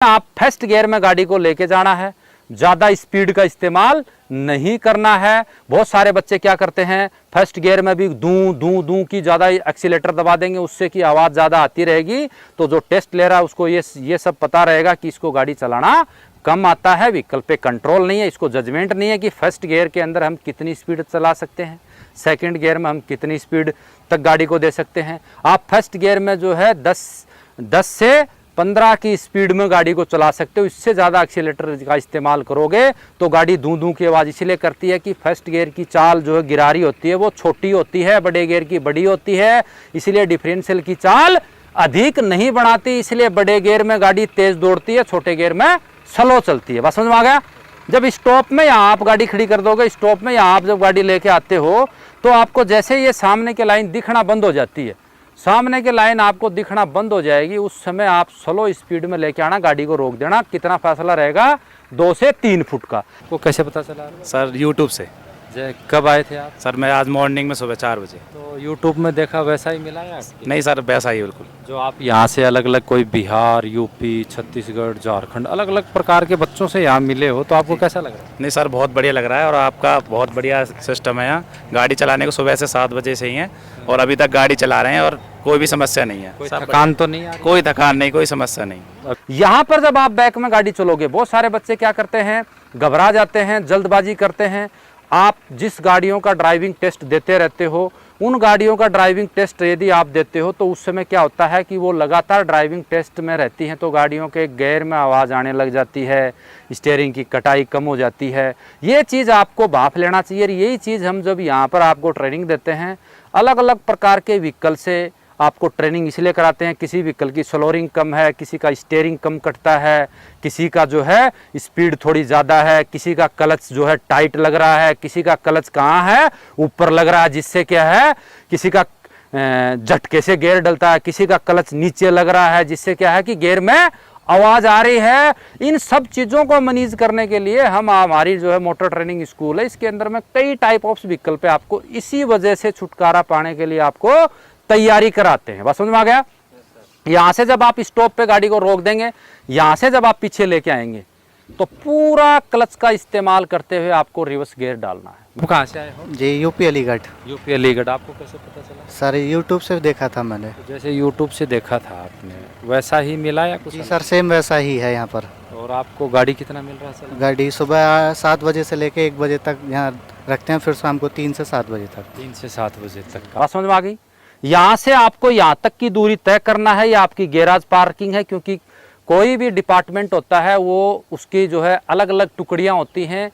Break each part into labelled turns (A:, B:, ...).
A: आप first gear में गाड़ी को लेके जाना है, ज़्यादा स्पीड का इस्तेमाल नहीं करना है। बहुत सारे बच्चे क्या करते हैं, फर्स्ट गियर में भी दूं दूं दूं की ज़्यादा एक्सीलेटर दबा देंगे, उससे की आवाज़ ज़्यादा आती रहेगी। तो जो टेस्ट ले रहा है उसको ये सब पता रहेगा कि इसको गाड़ी चलाना कम आता है, व्हीकल पे कंट्रोल नहीं है, इसको जजमेंट नहीं है कि फर्स्ट गियर के अंदर हम कितनी स्पीड चला सकते हैं, सेकंड गियर में हम कितनी स्पीड तक गाड़ी को दे सकते हैं। आप फर्स्ट गियर में जो है 10 से 15 की स्पीड में गाड़ी को चला सकते हो। इससे ज़्यादा एक्सीलेटर का इस्तेमाल करोगे तो गाड़ी दूं दूं की आवाज़ इसलिए करती है कि फर्स्ट गियर की चाल जो है गिरारी होती है वो छोटी होती है, बड़े गियर की बड़ी होती है, इसलिए डिफरेंशियल की चाल अधिक नहीं बढ़ाती, इसलिए बड़े गियर में गाड़ी तेज दौड़ती है, छोटे गियर में स्लो चलती है। बस समझ में आ गया। जब स्टॉप में यहाँ आप गाड़ी खड़ी कर दोगे, स्टॉप में यहाँ आप जब गाड़ी लेके आते हो तो आपको जैसे ये सामने की लाइन दिखना बंद हो जाती है, सामने की लाइन आपको दिखना बंद हो जाएगी, उस समय आप स्लो स्पीड में लेके आना, गाड़ी को रोक देना। कितना फासला रहेगा, 2 से 3 फुट का। वो कैसे पता चला
B: सर? यूट्यूब से।
A: कब आए थे आप?
B: सर मैं आज मॉर्निंग में सुबह 4 बजे।
A: तो यूट्यूब में देखा वैसा ही मिला या
B: नहीं सर, वैसा ही बिल्कुल।
A: जो आप यहाँ से अलग अलग कोई बिहार, यूपी, छत्तीसगढ़, झारखंड अलग अलग प्रकार के बच्चों से यहाँ मिले हो तो आपको कैसा लग रहा है?
B: नहीं सर, बहुत बढ़िया लग रहा है और आपका बहुत बढ़िया सिस्टम है यहाँ। गाड़ी चलाने को सुबह से 7 बजे से ही है और अभी तक गाड़ी चला रहे हैं और कोई भी समस्या नहीं है।
A: कोई थकान तो नहीं है?
B: कोई थकान नहीं, कोई समस्या नहीं।
A: यहाँ पर जब आप बैक में गाड़ी चलोगे, बहुत सारे बच्चे क्या करते हैं, घबरा जाते हैं, जल्दबाजी करते हैं। आप जिस गाड़ियों का ड्राइविंग टेस्ट देते रहते हो, उन गाड़ियों का ड्राइविंग टेस्ट यदि आप देते हो तो उस समय क्या होता है कि वो लगातार ड्राइविंग टेस्ट में रहती हैं, तो गाड़ियों के गियर में आवाज़ आने लग जाती है, स्टीयरिंग की कटाई कम हो जाती है। ये चीज़ आपको भांप लेना चाहिए। यही चीज़ हम जब यहाँ पर आपको ट्रेनिंग देते हैं, अलग अलग प्रकार के व्हीकल से आपको ट्रेनिंग इसलिए कराते हैं, किसी व्हीकल की स्लोरिंग कम है, किसी का स्टीयरिंग कम कटता है, किसी का जो है स्पीड थोड़ी ज़्यादा है, किसी का क्लच जो है टाइट लग रहा है, किसी का क्लच कहाँ है, ऊपर लग रहा है, जिससे क्या है किसी का झटके से गियर डलता है, किसी का क्लच नीचे लग रहा है, जिससे क्या है कि गियर में आवाज़ आ रही है। इन सब चीज़ों को मैनेज करने के लिए हमारी जो है मोटर ट्रेनिंग स्कूल है, इसके अंदर में कई टाइप ऑफ व्हीकल पे आपको इसी वजह से छुटकारा पाने के लिए आपको तैयारी कराते हैं। बस समझ में आ गया। यहाँ से जब आप स्टॉप पे गाड़ी को रोक देंगे, यहाँ से जब आप पीछे लेके आएंगे तो पूरा क्लच का इस्तेमाल करते हुए आपको रिवर्स गियर डालना है। वो कहाँ से आए हो?
C: जी यूपी अलीगढ़।
A: यूपी अलीगढ़। आपको कैसे पता चला?
C: सर यूट्यूब से देखा था मैंने।
A: तो जैसे यूट्यूब से देखा था आपने, वैसा ही मिला या कुछ?
C: जी सर, सेम वैसा ही है यहाँ पर।
A: और आपको गाड़ी कितना मिल रहा है सर?
C: गाड़ी सुबह 7 बजे से लेके 1 बजे तक यहाँ रखते हैं, फिर शाम को 3 से 7 बजे तक।
A: 3 से 7 बजे तक। बात समझ में आ गई। यहाँ से आपको यहाँ तक की दूरी तय करना है, या आपकी गैराज पार्किंग है, क्योंकि कोई भी डिपार्टमेंट होता है वो उसकी जो है अलग अलग टुकड़ियाँ होती हैं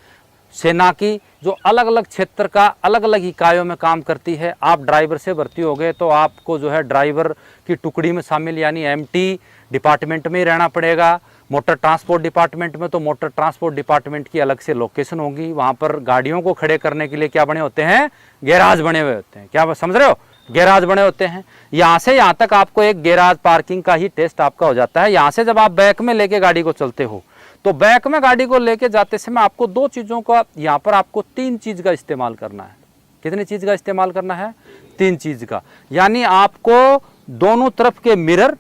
A: सेना की, जो अलग अलग क्षेत्र का अलग अलग इकाइयों में काम करती है। आप ड्राइवर से भर्ती हो गए तो आपको जो है ड्राइवर की टुकड़ी में शामिल यानी एमटी डिपार्टमेंट में ही रहना पड़ेगा। मोटर ट्रांसपोर्ट डिपार्टमेंट में तो मोटर ट्रांसपोर्ट डिपार्टमेंट की अलग से लोकेशन होगी, वहाँ पर गाड़ियों को खड़े करने के लिए क्या बने होते हैं, गैराज बने हुए होते हैं। क्या समझ रहे हो? गैराज बने होते हैं। यहाँ से यहाँ तक आपको एक गैराज पार्किंग का ही टेस्ट आपका हो जाता है। यहाँ से जब आप बैक में लेके गाड़ी को चलते हो तो बैक में गाड़ी को लेके जाते समय आपको 2 चीज़ों का, यहाँ पर आपको 3 चीज़ का इस्तेमाल करना है। कितनी चीज़ का इस्तेमाल करना है? 3 चीज़ का। यानी आपको दोनों तरफ के मिरर,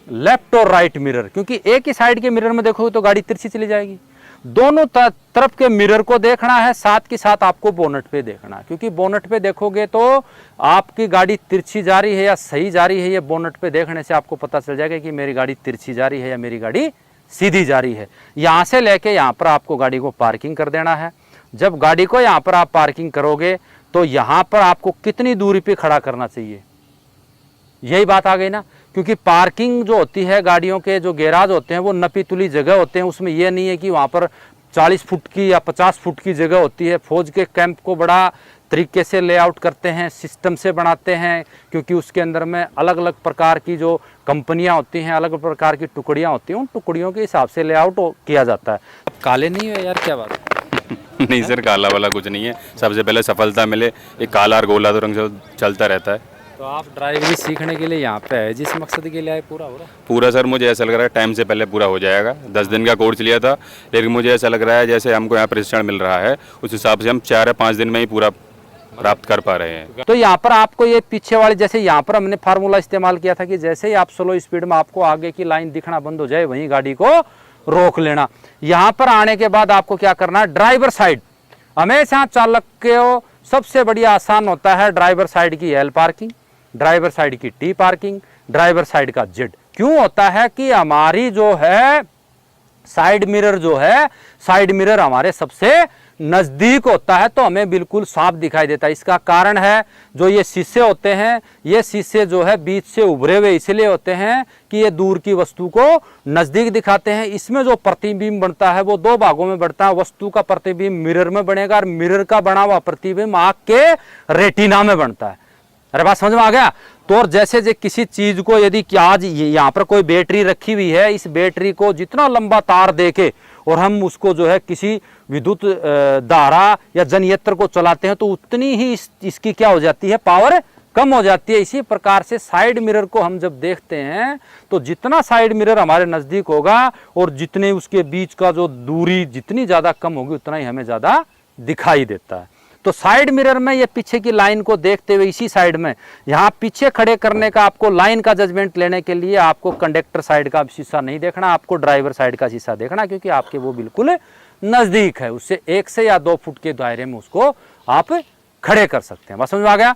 A: लेफ्ट और राइट मिरर, क्योंकि एक ही साइड के मिरर में देखोगे तो गाड़ी तिरछी चली जाएगी। दोनों तरफ के मिरर को देखना है, साथ के साथ आपको बोनट पे देखना है, क्योंकि बोनट पे देखोगे तो आपकी गाड़ी तिरछी जा रही है या सही जा रही है। ये बोनट पे देखने से आपको पता चल जाएगा कि मेरी गाड़ी तिरछी जा रही है या मेरी गाड़ी सीधी जा रही है। यहाँ से लेके यहाँ पर आपको गाड़ी को पार्किंग कर देना है। जब गाड़ी को यहाँ पर आप पार्किंग करोगे तो यहाँ पर आपको कितनी दूरी पे खड़ा करना चाहिए, यही बात आ गई ना। क्योंकि पार्किंग जो होती है, गाड़ियों के जो गैराज होते हैं वो नपी तुली जगह होते हैं, उसमें यह नहीं है कि वहाँ पर 40 फुट की या 50 फुट की जगह होती है। फौज के कैंप को बड़ा तरीके से लेआउट करते हैं, सिस्टम से बनाते हैं, क्योंकि उसके अंदर में अलग अलग प्रकार की जो कंपनियां होती हैं, अलग अलग प्रकार की टुकड़ियां होती हैं, उन टुकड़ियों के हिसाब से लेआउट किया जाता है। अब काले नहीं हो यार, क्या बात है?
D: नहीं सर, काला वाला कुछ नहीं है। सबसे पहले सफलता मिले, एक काला और गोला तो रंग से चलता रहता है।
A: तो आप ड्राइवरी सीखने के लिए यहाँ पे है, जिस मकसद के लिए आए पूरा हो रहा है?
D: पूरा सर, मुझे ऐसा लग रहा है टाइम से पहले पूरा हो जाएगा। 10 दिन का कोर्स लिया था, लेकिन मुझे ऐसा लग रहा है जैसे हमको यहाँ प्रशिक्षण मिल रहा है उस हिसाब से हम 4 या 5 दिन में ही पूरा प्राप्त कर पा रहे हैं।
A: तो यहाँ पर आपको ये पीछे वाले, जैसे यहाँ पर हमने फार्मूला इस्तेमाल किया था कि जैसे ही आप स्लो स्पीड में आपको आगे की लाइन दिखना बंद हो जाए, वहीं गाड़ी को रोक लेना। यहाँ पर आने के बाद आपको क्या करना है, ड्राइवर साइड हमेशा चालक को सबसे बढ़िया आसान होता है ड्राइवर साइड की एल पार्किंग, ड्राइवर साइड की टी पार्किंग, ड्राइवर साइड का जेड। क्यों होता है कि हमारी जो है साइड मिरर जो है, साइड मिरर हमारे सबसे नजदीक होता है, तो हमें बिल्कुल साफ दिखाई देता है। इसका कारण है जो ये शीशे होते हैं, ये शीशे जो है बीच से उभरे हुए इसलिए होते हैं कि ये दूर की वस्तु को नजदीक दिखाते हैं। इसमें जो प्रतिबिंब बनता है वो दो भागों में बढ़ता है। वस्तु का प्रतिबिंब मिरर में बनेगा और मिरर का बना हुआ प्रतिबिंब आंख के रेटिना में बनता है। अरे बात समझ में आ गया? तो और जैसे किसी चीज को यदि आज यहाँ पर कोई बैटरी रखी हुई है, इस बैटरी को जितना लंबा तार देके और हम उसको जो है किसी विद्युत धारा या जनयंत्र को चलाते हैं तो उतनी ही इसकी क्या हो जाती है, पावर कम हो जाती है। इसी प्रकार से साइड मिरर को हम जब देखते हैं तो जितना साइड मिरर हमारे नजदीक होगा और जितने उसके बीच का जो दूरी जितनी ज्यादा कम होगी उतना ही हमें ज्यादा दिखाई देता है। तो साइड मिरर में ये पीछे की लाइन को देखते हुए इसी साइड में यहाँ पीछे खड़े करने का आपको लाइन का जजमेंट लेने के लिए आपको कंडक्टर साइड का शीशा नहीं देखना, आपको ड्राइवर साइड का शीशा देखना, क्योंकि आपके वो बिल्कुल नजदीक है। उससे 1 से या 2 फुट के दायरे में उसको आप खड़े कर सकते हैं। बस समझ में आ गया?